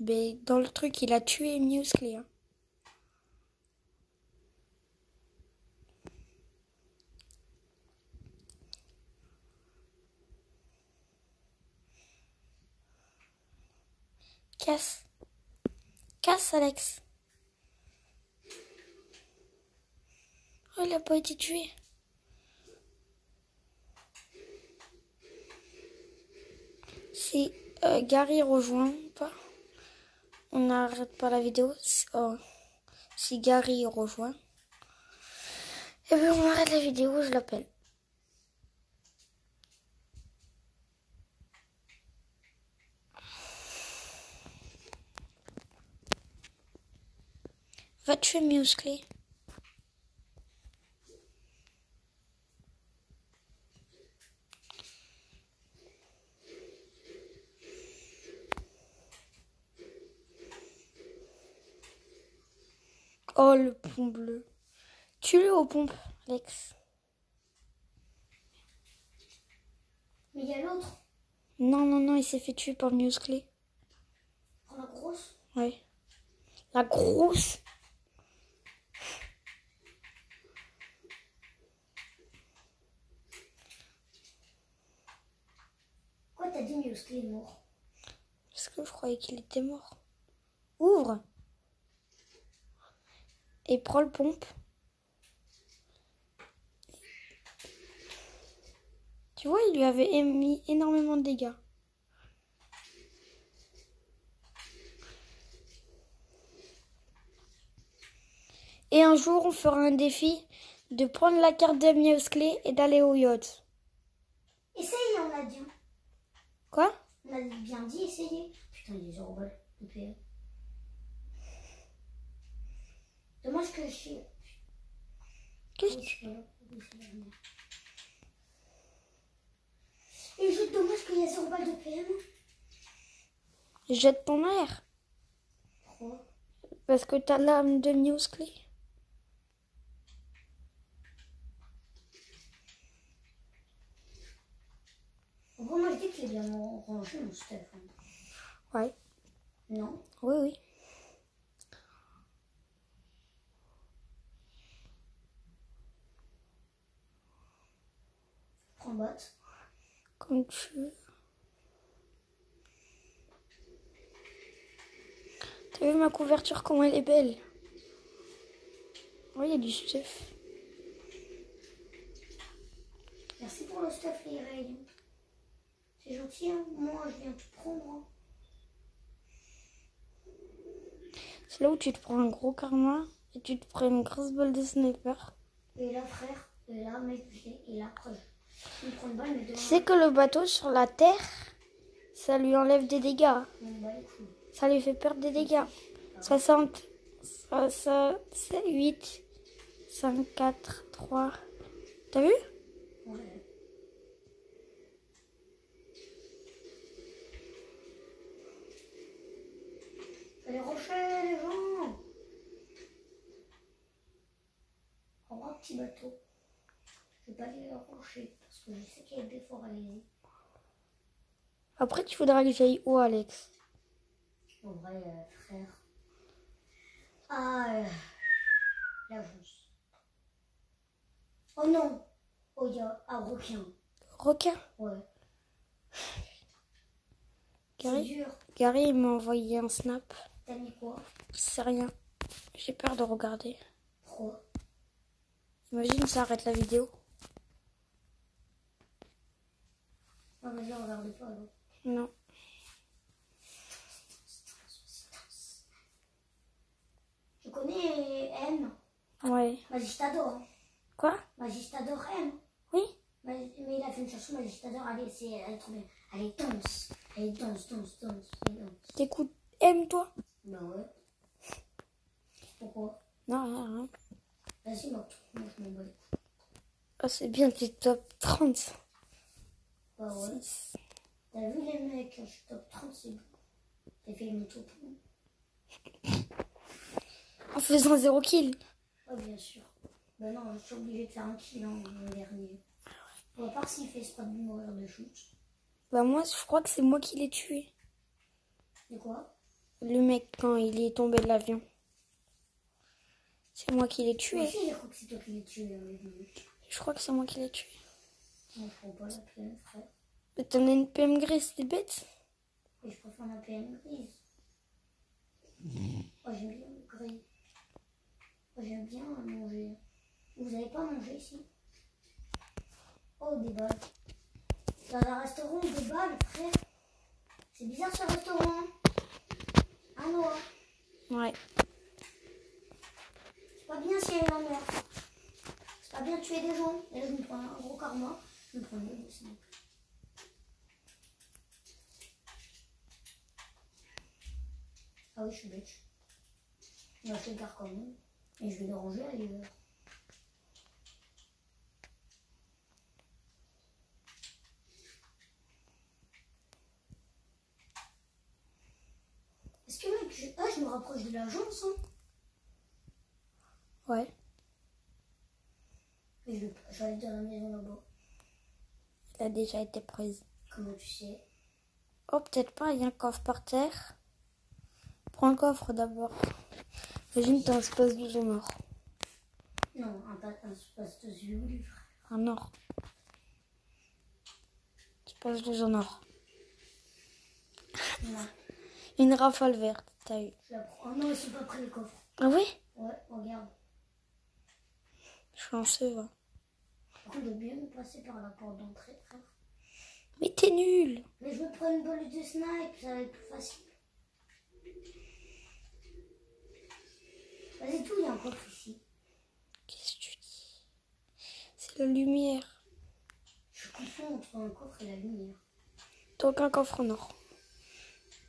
Ben, dans le truc, il a tué Musclé. Hein. Casse. Casse, Alex. Oh, il a pas été tué. Si Gary rejoint pas, on n'arrête pas la vidéo. Si Gary rejoint, et bien on arrête la vidéo, je l'appelle. Va tuer Musclé. Oh, le pont bleu. Tue-le aux pompes, Alex. Mais il y a l'autre. Non, il s'est fait tuer par Musclé. Prends la grosse. Ouais. La grosse. Quoi, t'as dit musclé est mort? Parce que je croyais qu'il était mort. Ouvre. Et prends le pompe. Tu vois, il lui avait mis énormément de dégâts. Et un jour, on fera un défi de prendre la carte de Musclé et d'aller au yacht. Essayez, on a dit. Quoi? On a bien dit, essayez. Putain, il est genre de PM. Dommage que je suis. Qu'est-ce que Et juste dommage qu'il y a 0 balles de PM. Jette ton air. Pourquoi? Parce que t'as l'âme de Musclé. Bon, moi je dis qu'il est bien rangé mon stuff. Ouais. Non. Oui. Prends bot. Comme tu veux. T'as vu ma couverture, comment elle est belle? Oui, il y a du stuff. Merci pour le stuff, les rayons. C'est gentil, hein. Moi je viens tout prendre. Hein. C'est là où tu te prends un gros karma et tu te prends une grosse balle de sniper. Et là, frère, et là, mec, et là, après, je me prends une balle, mais Tu devant sais que le bateau sur la terre, ça lui enlève des dégâts. une balle, cool. Ça lui fait perdre des dégâts. 60, 8, 5, 4, 3. T'as vu? Ouais. Les rochers, les gens. En un petit bateau. Je vais pas aller les rochers parce que je sais qu'il y a des forts à les. Après, tu voudras que j'aille où, Alex? En vrai, frère. Ah, l'agence. Oh non. Oh, il y a un requin. Requin? Ouais. C'est Gary, dur. Gary, il m'a envoyé un snap. T'as mis quoi? Je sais rien. J'ai peur de regarder. Pourquoi? Imagine, ça arrête la vidéo. Ah, vas-y, regarde pas alors. Non. Tu connais M? Ouais. Magistador. Hein. Quoi? Magistador M. Oui? Mais il a fait une chanson Magistador. Elle est trop bien. Elle est dense. Elle est dense. Elle est dense. T'écoutes M, toi? Bah ouais. Pourquoi? Non, rien. Vas-y, moi je m'en bats. Ah, c'est bien, t'es top 30. Bah ouais. T'as vu les mecs, je suis top 30, c'est bon. T'as fait le top 1. En faisant 0 kill. Ouais, bien sûr. Bah non, je suis obligée de faire un kill le dernier. Bon, à part s'il fait exprès de mourir de shoot. Bah moi, je crois que c'est moi qui l'ai tué. De quoi? Le mec, quand il est tombé de l'avion. C'est moi qui l'ai Moi tué. aussi, je crois que c'est toi qui l'as tué avec lui. Je crois que c'est moi qui l'ai tué. Moi, je prends pas la PM, frère. Mais t'en as une PM grise, t'es bête? Et je préfère la PM grise. Moi, j'aime bien le gris. Moi, j'aime bien manger. Vous avez pas mangé ici? Oh, des balles. Dans un restaurant, des balles, frère. C'est bizarre ce restaurant. Ah non. Ouais. C'est pas bien s'il y a la mer. C'est pas bien de tuer des gens. Et là, je me prends un gros karma. Je me prends une balle de sniper. Ah oui, je suis bête. Je vais acheter le car quand même. Et je vais le ranger ailleurs. Est-ce que mec, je me rapproche de l'agence, hein? Ouais. Mais je vais aller dans la maison là-bas. Elle a déjà été prise. Comment tu sais? Oh, peut-être pas, il y a un coffre par terre. Prends le coffre d'abord. Imagine, t'as un espace de zone or. Non, un espace de yeux, frère. Un or. Espace de zone or. Non, Une rafale verte, t'as eu. je la prends. Oh non, ils sont pas pris les coffres. Ah oui? Ouais, regarde. Chanceux, va. Par contre, de bien me passer par la porte d'entrée, frère. Mais t'es nul. Mais je me prends une balle de snipe, ça va être plus facile. Vas-y, tout, il y a un coffre ici. Qu'est-ce que tu dis? C'est la lumière. Je confonds entre un coffre et la lumière. T'as aucun coffre en or.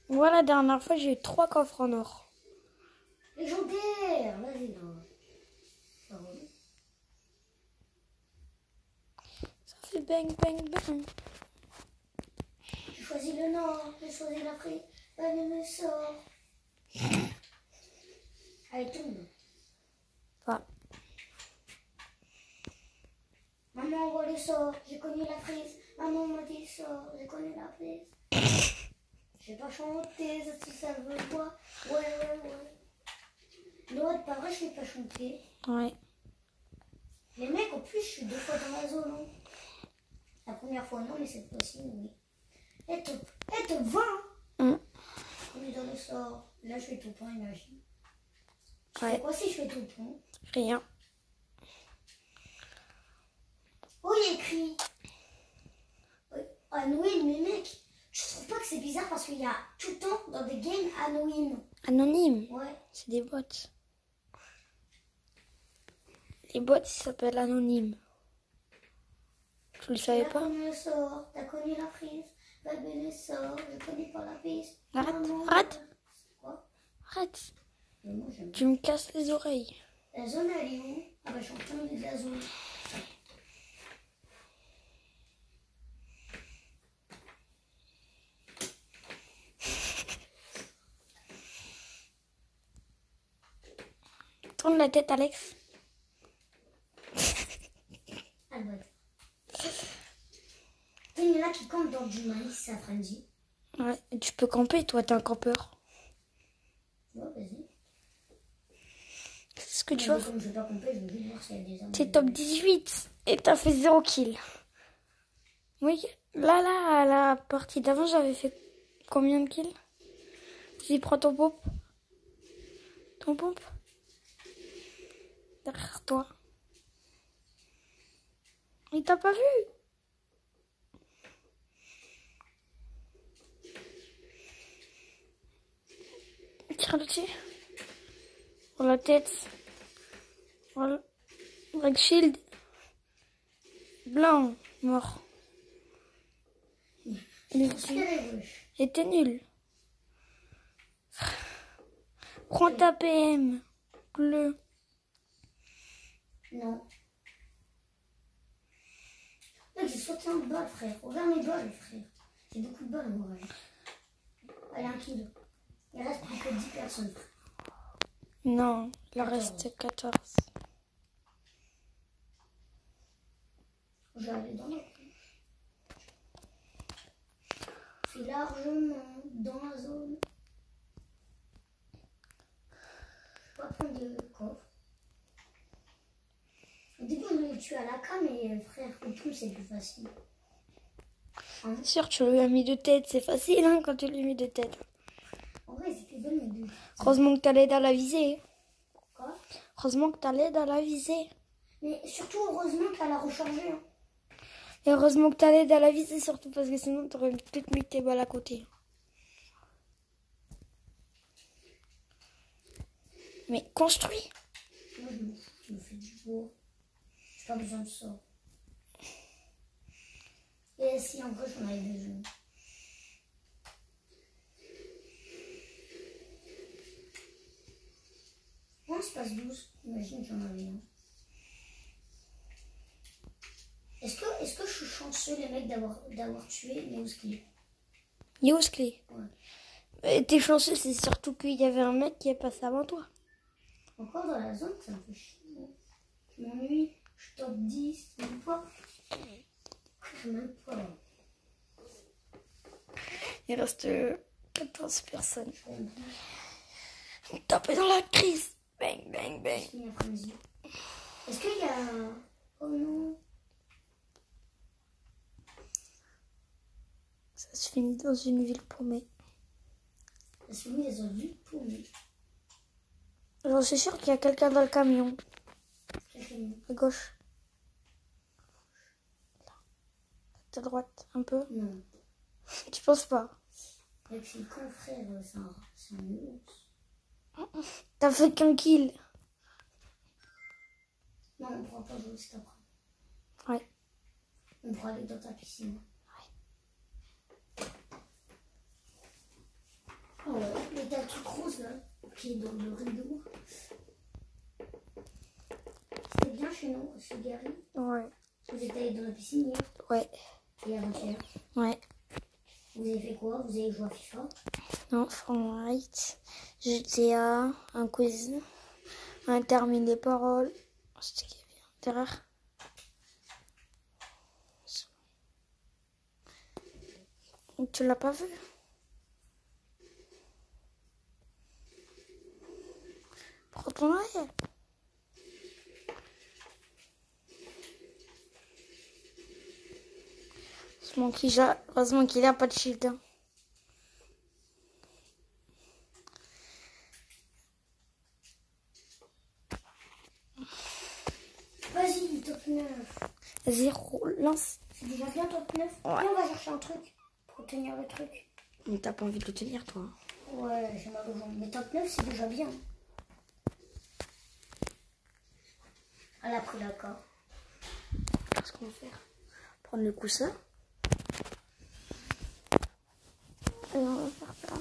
Moi, la dernière fois, j'ai eu 3 coffres en or. Légendaire! Vas-y, non. Ah ouais. Ça fait bang, bang, bang. J'ai choisi le nord, j'ai choisi l'Afrique. Allez, me sort. Allez, tombe. Pas. Maman, on voit le sort, j'ai connu la prise. Maman m'a dit sort, j'ai connu la prise. J'ai pas chanté, ça veut quoi? Ouais. Non, pas vrai, je n'ai pas chanté. Ouais. Les mecs, en plus, je suis 2 fois dans la zone. Hein. La première fois, non, mais cette fois-ci, oui. Et top 20. On est dans le sort. Là, je fais top 1, imagine. Je fais quoi si je fais top 1? Rien. Oh, il y a écrit. Ah, Noël, mais mec, tu trouves dis pas que c'est bizarre parce qu'il y a tout le temps dans des games anonymes. Anonyme. Ouais. C'est des bots. Les bots, ils s'appellent anonymes. Tu le savais pas? T'as connu le sort, t'as connu la prise. Bébé le sort, je connais pas la piste. Arrête, Maman, arrête. Quoi? Arrête. Mais moi, j'aime. Tu me casses les oreilles. La zone, elle est où? Ah bah, je suis en train de la zone. Tourne la tête, Alex. Ah bah. Il y en a qui campent dans du maïs, ça frenzy. Ouais, tu peux camper, toi, t'es un campeur. Ouais, vas-y. C'est ce que tu Mais vois. comme je vais pas camper, je veux juste voir s'il y a des hommes. T'es top 18 et t'as fait 0 kill. Oui, là, à la partie d'avant, j'avais fait combien de kills? Vas-y, prends ton pompe. Ton pompe. Derrière toi. Il t'a pas vu? Tire le dessus. Pour la tête. Voilà. Black shield. Blanc. Mort. Il était nul. Prends ta PM. Bleu. Non. Mec, j'ai sauté en balle, frère. Regarde mes balles, frère. J'ai beaucoup de balles, moi. Allez, 1 kill. Il reste plus que 10 personnes, frère. Non, il en reste 14. Je vais aller dans la zone. Je suis largement dans la zone. Je vais pas prendre de coffre. Au début, on le tue à la cam, mais frère, le tout, c'est plus facile. Hein? Bien sûr, tu lui as mis de tête. C'est facile hein, quand tu lui mets de tête. En vrai, c'était bonne, mais deux. Heureusement que t'as l'aide à la visée. Quoi? Heureusement que t'as l'aide à la visée. Mais surtout, heureusement qu'elle a rechargé. Hein. Et heureusement que t'as l'aide à la visée, surtout parce que sinon t'aurais peut-être mis tes balles à côté. Mais construis. Moi, je m'en fous, je me fais du bois. J'ai pas besoin de ça. Et si, en vrai, j'en avais besoin. Moi, je passe 12. Imagine, j'en avais un. Est-ce que je suis chanceux, les mecs, d'avoir tué Neoski? Youskli. Ouais. T'es chanceux, c'est surtout qu'il y avait un mec qui est passé avant toi. Encore dans la zone, ça me fait chier. Je m'ennuie. Je suis top 10. Même pas. Même pas. Il reste 14 personnes. Tapez dans la crise. Bang, bang, bang. Est-ce qu'il y a... Oh non. Ça se finit dans une ville paumée. Ça se finit dans une ville paumée. J'en suis sûre qu'il y a quelqu'un dans le camion. À gauche. À droite, un peu. Non. Tu penses pas? Avec ses confrères, c'est un ours. T'as fait qu'un kill. Non, on ne pourra pas jouer cet après. Ouais. On pourra aller dans ta piscine. Ouais. Oh ouais, mais t'as le truc rose là, qui est dans le rideau. C'était bien chez nous, chez Gary. Ouais. Vous êtes allés dans la piscine hier Ouais. et avant-hier. Ouais. Vous avez fait quoi? Vous avez joué à FIFA? Non, Fortnite, GTA, un quiz, un termine des paroles. C'était qui bien. Derrière. Tu l'as pas vu? Prends ton œil. Heureusement qu'il a pas de shield. Hein. Vas-y, top 9. Vas-y, lance. C'est déjà bien top 9. Ouais. Et on va chercher un truc pour tenir le truc. T'as pas envie de le tenir, toi? Ouais, j'ai mal aux jambes. Mais top 9, c'est déjà bien. Elle a pris d'accord. Qu'est-ce qu'on va faire? Prendre le coussin. Et on va faire ça.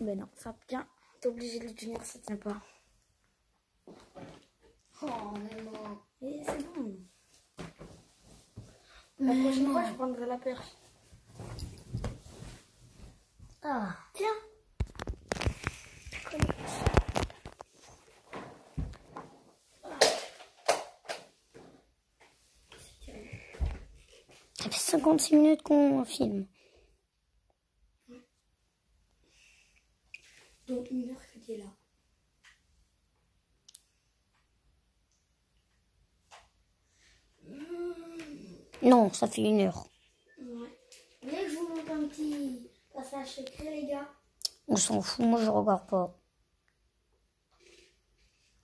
Mais non, ça tient. T'es obligé de le tenir, ça tient pas. Oh, mais non. Et c'est bon. La prochaine fois, je prendrai la perche. Ah. Tiens. Ça fait 56 minutes qu'on filme. Donc 1 heure que t'es là. Non, ça fait 1 heure. Ouais. Vous voulez que je vous montre un petit passage secret, les gars? On s'en fout, moi je regarde pas.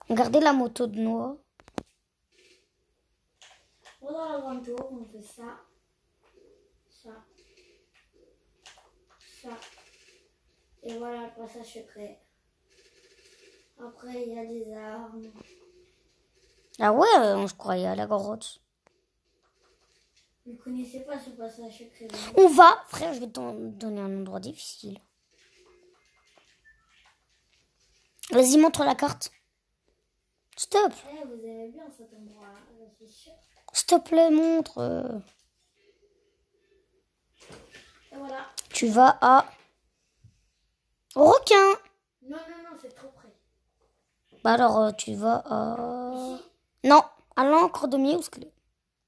Regardez la moto de Noah. On va dans la grande tour, on fait ça. Ça. Ça. Et voilà le passage secret. Après, il y a des armes. Ah ouais, on se croyait à la grotte. Vous ne connaissez pas ce passage secret? On va, frère, je vais te donner un endroit difficile. Vas-y, montre la carte. Stop. Eh, vous aimez bien cet endroit, je suis sûre. S'il te plaît, montre. Et voilà. Tu vas à... Requin. Non, non, non, c'est trop près. Bah alors, tu vas à... Ici? Non, à l'encre de Mieuxclé.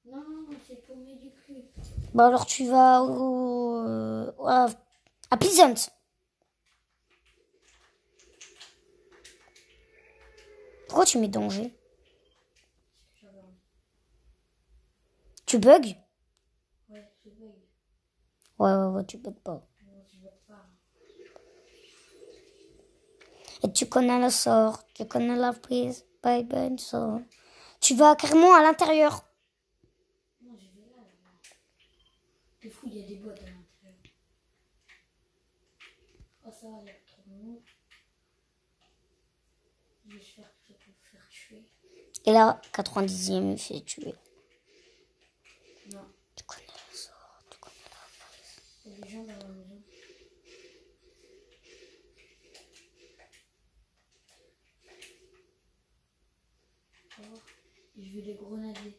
Non, non, non, c'est paumé du cul. Bah alors, tu vas à Pleasant. Pourquoi tu mets danger? Tu bugs? Ouais, je bug. Ouais, tu bugs pas. Non, je bug pas. Et tu connais le sort, tu connais la prise, bye bye, sort. Tu vas carrément à l'intérieur. Non, je vais là, là-bas. C'est fou, il y a des boîtes à l'intérieur. Oh, ça va, il y a trop de monde. J'espère que je peux me faire tuer. Et là, 90e, il fait tuer. Non, Tu connais le sort, tu connais la prise. il y a des gens dans la maison. Oh, je vais les grenadier.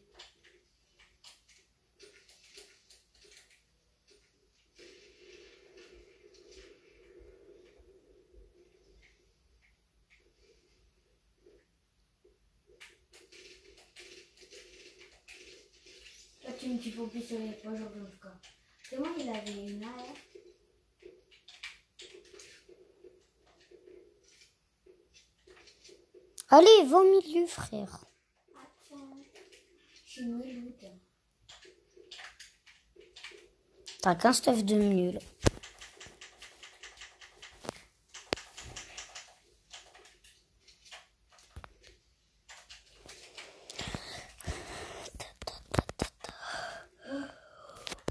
Là, tu me dis faut plus sur les 3 jours en tout cas. C'est moi, il avait une là. Allez, va au milieu, frère. Attends, je suis nulle. T'as qu'un stuff de nul.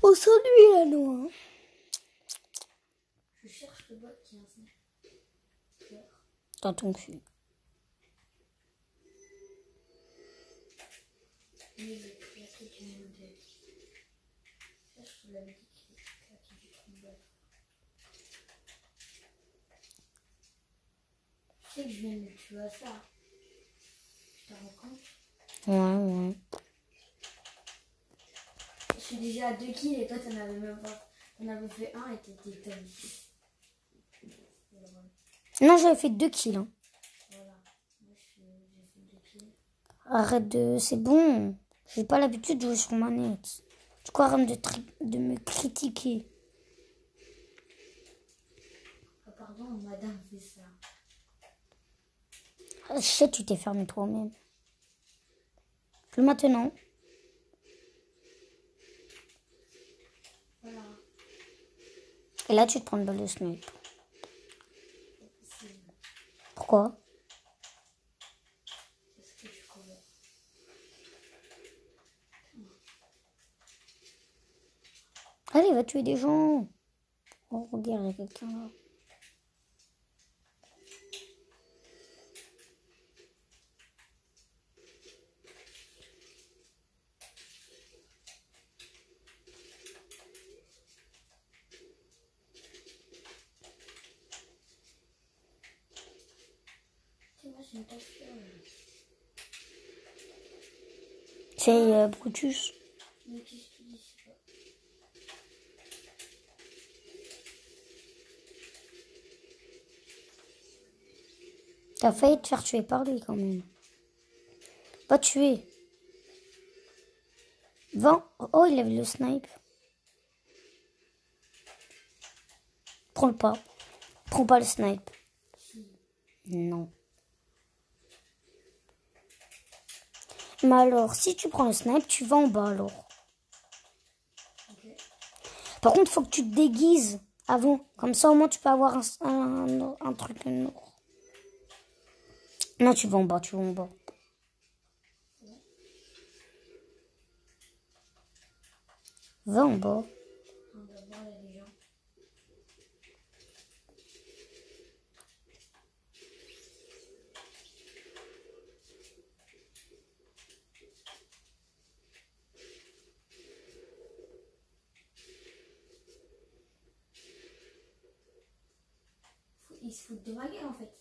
On s'ennuie là, nous. Je cherche le bot qui a un snap. Dans ton cul. Oui, il a écrit du modèle. Ça, je te l'avais dit qu'il a écrit du trombone. Tu sais que je viens de me tuer à ça. Tu te rends compte? Ouais. Je suis déjà à 2 kills et toi, t'en avais même pas. T'en avais fait 1 et t'étais top 10. Non, j'avais fait 2 kills. Hein. Voilà. Moi, j'ai fait 2 kills. Arrête de... C'est bon. J'ai pas l'habitude de jouer sur manette. Tu crois arrête de me critiquer. Ah, pardon, madame fait ça. Je sais, tu t'es fermé toi-même. Plus maintenant. Voilà. Et là, tu te prends une balle de snipe. C'est Pourquoi? parce que je couvre. Allez, va tuer des gens. Oh, regarde, il y a quelqu'un là. C'est Brutus. Mais qu'est-ce qu'il dit, c'est pas... T'as failli te faire tuer par lui quand même. Pas tuer. Va. Oh, il avait le snipe. Prends le pas. Prends pas le snipe. Non. Mais alors, si tu prends le snipe, tu vas en bas alors. Okay. Par contre, il faut que tu te déguises avant. Comme ça, au moins, tu peux avoir un truc noir. Non, tu vas en bas, tu vas en bas. Va en bas. On va voir, il y a des gens. Ils se foutent de ma gueule en fait.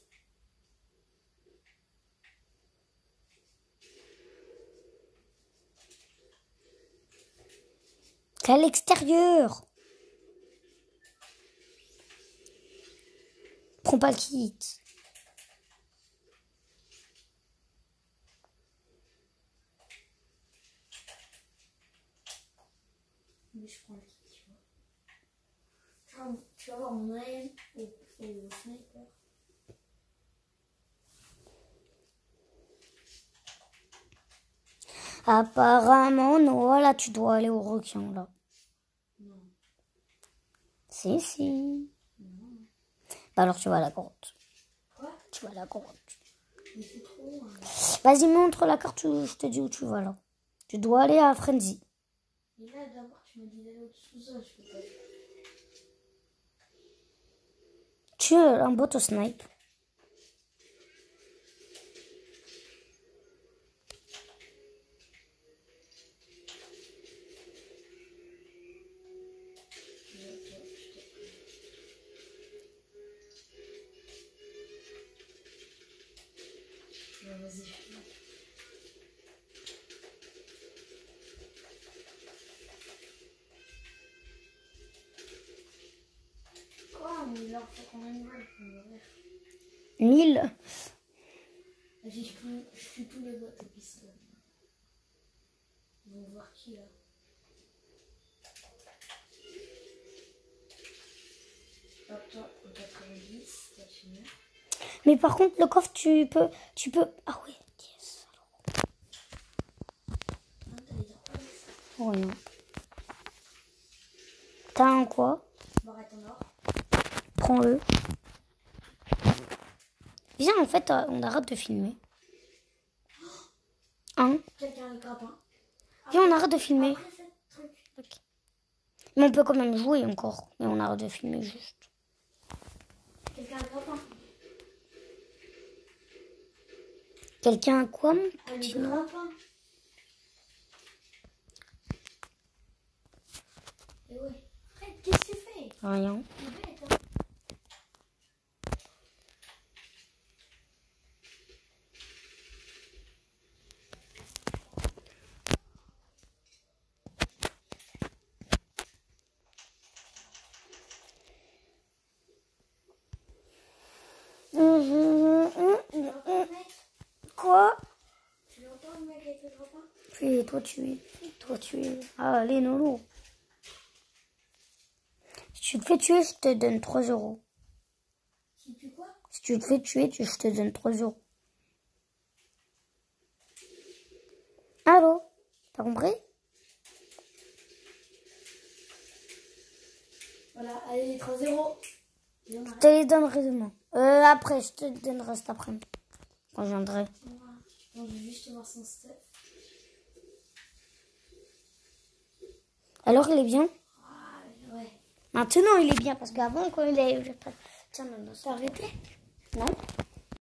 C'est à l'extérieur. Prends pas le kit. Mais je prends le kit, tu vois. Tu vas voir mon aim au sniper. Apparemment, non. Là, tu dois aller au requin, là. Non. Si. Non. Bah alors, tu vas à la grotte. Quoi? Tu vas à la grotte. Mais c'est trop. Vas-y, montre la carte, je te dis où tu vas, là. Tu dois aller à Frenzy. Mais là, d'abord, tu m'as dit d'aller au sous-sol, je peux pas. Tu es un bot au snipe. Vas-y. Quoi? Mais il leur faut combien de balles pour mourir? 1000. Vas-y, je tue tous les bots et puis ça. Ils vont voir qui là. Hop, toi, en 90, t'as fini. Mais par contre, le coffre, tu peux... Ah oui, yes. Ah, t'allais dire quoi? Rien. T'as un quoi? Barrette en or. Prends-le. Viens, en fait, on arrête de filmer. Hein? Quelqu'un a le grappin. Viens, on arrête de filmer. Après ce truc. Ok. Mais on peut quand même jouer encore. Mais on arrête de filmer juste. Quelqu'un a le grappin. Quelqu'un a quoi, mon Ah, petit le noir? grappin. Et ouais. Arrête, qu'est-ce que tu fais? Rien. C'est bête, hein. Quoi? Tu l'entends, le mec avec le grappin? Puis toi tu es. Ah, allez, Nolo. Si tu te fais tuer, je te donne 3 euros. Si tu quoi? Si tu te fais tuer, je te donne 3 euros. Allô? T'as compris? Voilà, allez, les 3-0. Je te les donnerai demain. Après, je te donnerai cet après-midi. Quand je viendrai. On veut juste voir son stuff. Alors, il est bien? Ah, ouais. Maintenant, il est bien parce qu'avant, quand il est... Tiens, non, T'as arrêté? non.